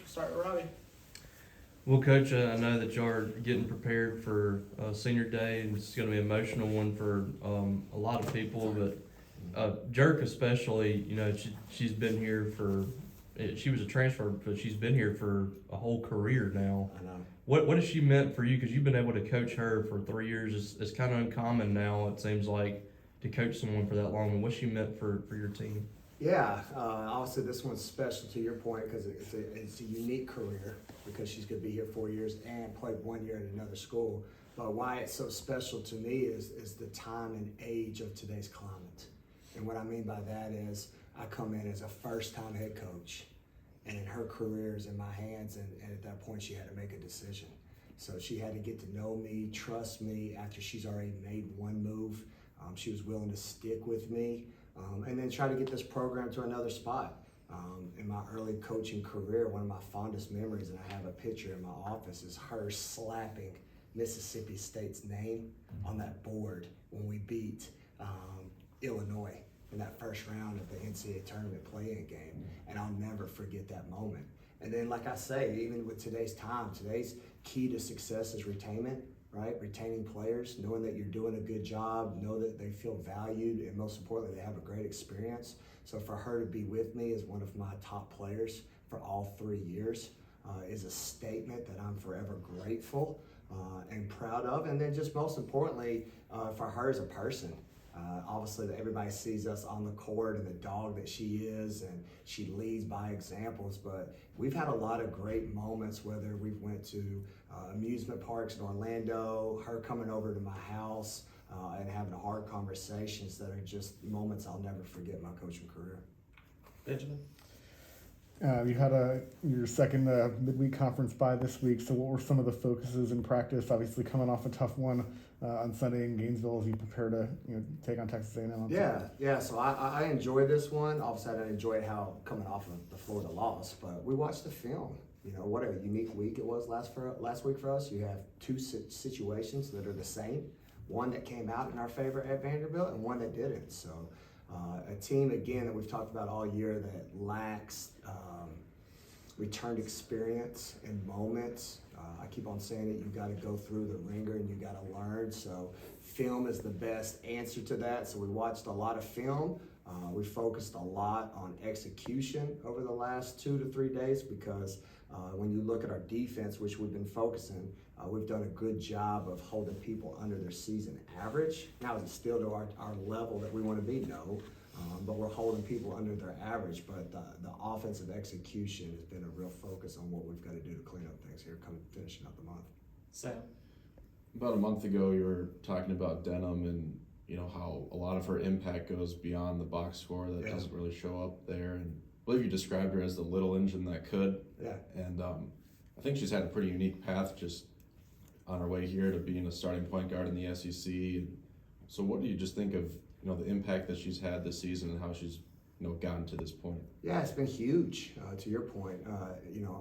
Start with Robbie. Well, Coach, I know that you are getting prepared for Senior Day, and it's going to be an emotional one for a lot of people, but Jerk especially, she's been here she was a transfer, but she's been here for a whole career now. I know. What has she meant for you? Because you've been able to coach her for 3 years. It's kind of uncommon now, it seems like, to coach someone for that long. And what's she meant for your team? Yeah, obviously this one's special to your point because it's a unique career because she's going to be here 4 years and played 1 year at another school. But why it's so special to me is the time and age of today's climate. And what I mean by that is I come in as a first-time head coach, and her career is in my hands, and at that point she had to make a decision. So she had to get to know me, trust me after she's already made one move. She was willing to stick with me. And then try to get this program to another spot. In my early coaching career, one of my fondest memories, and I have a picture in my office, is her slapping Mississippi State's name on that board when we beat Illinois in that first round of the NCAA tournament play-in game. And I'll never forget that moment. And then, like I say, even with today's time, today's key to success is retainment. Right? Retaining players, knowing that you're doing a good job, know that they feel valued, and most importantly, they have a great experience. So for her to be with me as one of my top players for all 3 years is a statement that I'm forever grateful and proud of. And then just most importantly, for her as a person. Obviously, that everybody sees us on the court and the dog that she is, and she leads by examples. But we've had a lot of great moments, whether we've went to amusement parks in Orlando, her coming over to my house, and having hard conversations that are just moments I'll never forget in my coaching career. Benjamin? You had your second midweek conference bye this week, so what were some of the focuses in practice? Obviously coming off a tough one on Sunday in Gainesville as you prepare to take on Texas A&M on Sunday. Yeah. So I enjoyed this one. Obviously, I didn't enjoy how coming off of the Florida loss, but we watched the film. What a unique week it was last week for us. You have two situations that are the same, one that came out in our favor at Vanderbilt and one that didn't. So a team, again, that we've talked about all year that lacks returned experience and moments. I keep on saying it, you got to go through the ringer and you got to learn. So film is the best answer to that. So we watched a lot of film. We focused a lot on execution over the last 2 to 3 days because when you look at our defense, which we've been focusing, we've done a good job of holding people under their season average. Now, is it still to our level that we want to be? No. But we're holding people under their average. But the offensive execution has been a real focus on what we've got to do to clean up things here, finishing up the month. Sam? About a month ago, you were talking about Denham and how a lot of her impact goes beyond the box score that doesn't really show up there. And I believe you described her as the little engine that could. Yeah. And I think she's had a pretty unique path just on her way here to being a starting point guard in the SEC. And so what do you just think of the impact that she's had this season and how she's gotten to this point? Yeah, it's been huge. To your point,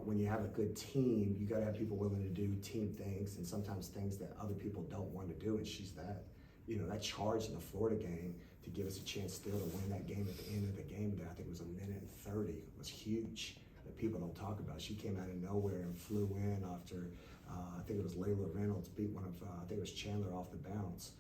when you have a good team, you got to have people willing to do team things and sometimes things that other people don't want to do, and she's that. That charge in the Florida game to give us a chance still to win that game at the end of the game there, I think it was 1:30, was huge that people don't talk about. She came out of nowhere and flew in after, I think it was Layla Reynolds beat one of, I think it was Chandler off the bounce.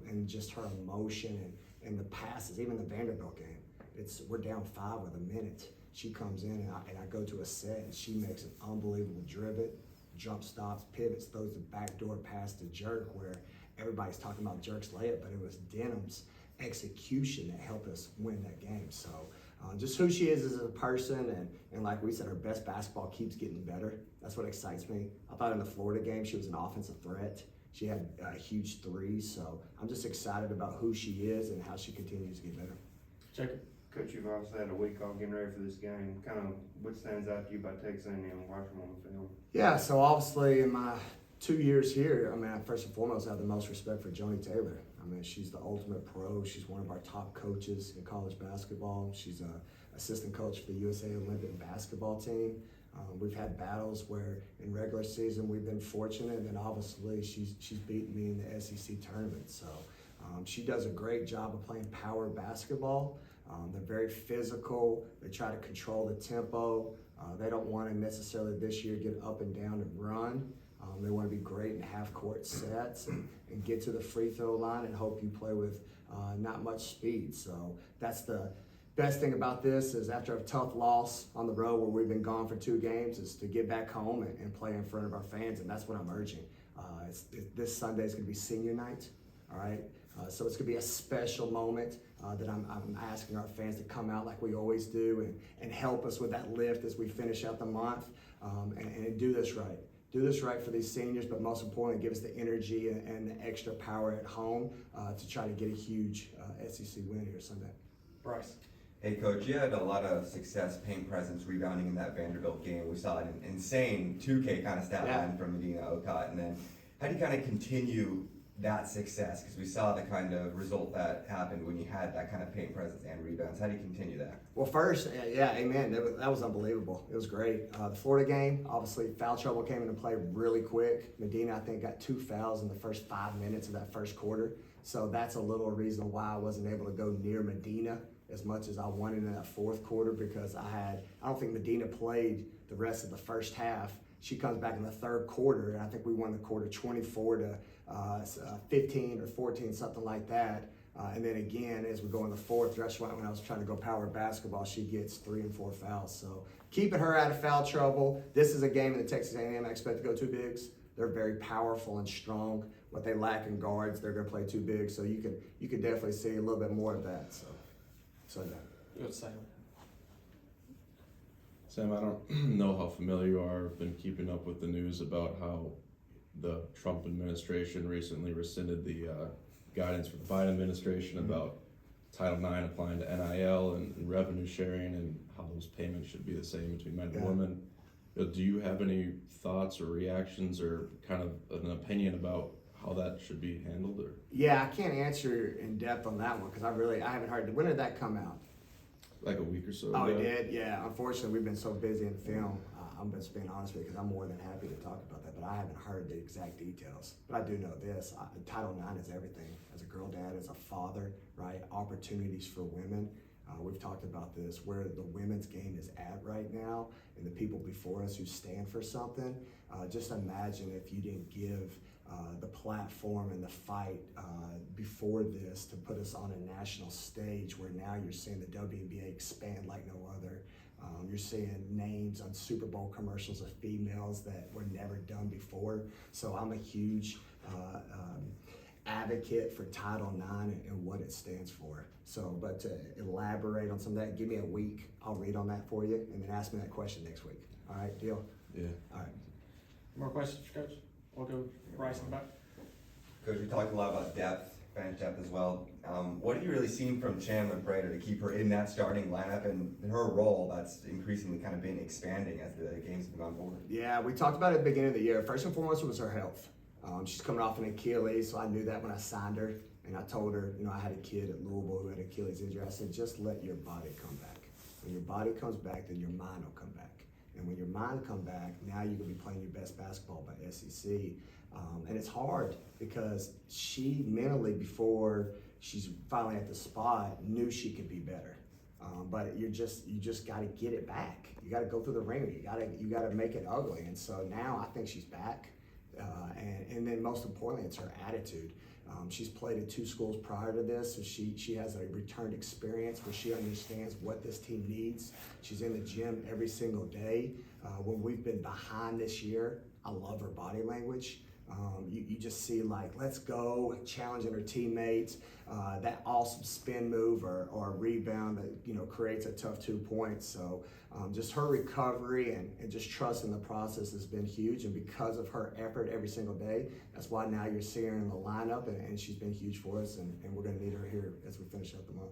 And just her emotion and the passes, even the Vanderbilt game, we're down 5 with a minute. She comes in and I go to a set and she makes an unbelievable dribble, jump stops, pivots, throws the backdoor pass to Jerk where everybody's talking about Jerk's layup, but it was Denham's execution that helped us win that game. So just who she is as a person, and like we said, her best basketball keeps getting better. That's what excites me. I thought in the Florida game she was an offensive threat. She had huge threes, so I'm just excited about who she is and how she continues to get better. Jacob? Coach, you've also had a week off getting ready for this game. Kind of what stands out to you about Texas A&M and watching them on the film? Yeah, so obviously in my 2 years here, first and foremost, I have the most respect for Joni Taylor. She's the ultimate pro. She's one of our top coaches in college basketball. She's an assistant coach for the USA Olympic basketball team. We've had battles where in regular season we've been fortunate, and then obviously she's beaten me in the SEC tournament. So she does a great job of playing power basketball. They're very physical. They try to control the tempo. They don't want to necessarily this year get up and down and run. They want to be great in half-court sets and get to the free throw line and hope you play with not much speed. So that's the best thing about this is after a tough loss on the road where we've been gone for 2 games is to get back home and play in front of our fans, and that's what I'm urging. This Sunday is going to be senior night, all right? So it's going to be a special moment that I'm asking our fans to come out like we always do and help us with that lift as we finish out the month and do this right. Do this right for these seniors, but most importantly, give us the energy and the extra power at home to try to get a huge SEC win here Sunday. Bryce. Hey Coach, you had a lot of success, paint presence, rebounding in that Vanderbilt game. We saw an insane 2K kind of stat line from Medina Okot. And then how do you kind of continue that success? Because we saw the kind of result that happened when you had that kind of paint presence and rebounds. How do you continue that? Well, first, yeah, amen. That was unbelievable. It was great. The Florida game, obviously, foul trouble came into play really quick. Medina, I think, got 2 fouls in the first 5 minutes of that first quarter. So that's a little reason why I wasn't able to go near Medina as much as I wanted in that fourth quarter because I don't think Medina played the rest of the first half. She comes back in the third quarter, and I think we won the quarter 24 to 15 or 14, something like that. And then again, as we go in the fourth, that's right when I was trying to go power basketball, she gets 3 and 4 fouls. So keeping her out of foul trouble. This is a game in the Texas A&M I expect to go 2 bigs. They're very powerful and strong. What they lack in guards, they're going to play 2 bigs. So you can definitely see a little bit more of that. So Good, Sam. Sam, I don't know how familiar you are. I've been keeping up with the news about how the Trump administration recently rescinded the guidance for the Biden administration about Title IX applying to NIL and revenue sharing and how those payments should be the same between men and women. Do you have any thoughts or reactions or kind of an opinion about how that should be handled? Or yeah, I can't answer in depth on that one because I haven't heard. When did that come out? like a week or so Oh, ago? it did? Yeah. Unfortunately, we've been so busy in film. I'm just being honest with you because I'm more than happy to talk about that, but I haven't heard the exact details. But I do know this. Title IX is everything. As a girl dad, as a father, right? Opportunities for women. We've talked about this, where the women's game is at right now and the people before us who stand for something. Just imagine if you didn't give the platform and the fight before this to put us on a national stage where now you're seeing the WNBA expand like no other. You're seeing names on Super Bowl commercials of females that were never done before. So I'm a huge advocate for Title IX and what it stands for. So, but to elaborate on some of that, give me a week. I'll read on that for you and then ask me that question next week. All right, deal? Yeah. All right. More questions, Coach? We'll go Bryce in the back. Coach, we talked a lot about depth, bench depth as well. What have you really seen from Chandler Prater to keep her in that starting lineup and her role that's increasingly kind of been expanding as the games have gone forward? Yeah, we talked about it at the beginning of the year. First and foremost, it was her health. She's coming off an Achilles, so I knew that when I signed her. And I told her, you know, I had a kid at Louisville who had Achilles injury. I said, just let your body come back. When your body comes back, then your mind will come back. And when your mind comes back, now you're going to be playing your best basketball by SEC. And it's hard because she mentally, before she's finally at the spot, knew she could be better. But you just got to get it back. You got to go through the ringer. You got to make it ugly. And so now I think she's back. And then most importantly, it's her attitude. She's played at 2 schools prior to this, so she has a returned experience where she understands what this team needs. She's in the gym every single day. When we've been behind this year, I love her body language. You just see like, let's go, challenging her teammates, that awesome spin move or a rebound that, you know, creates a tough 2 points. So just her recovery and just trusting the process has been huge. And because of her effort every single day, that's why now you're seeing her in the lineup and she's been huge for us and we're gonna need her here as we finish up the month.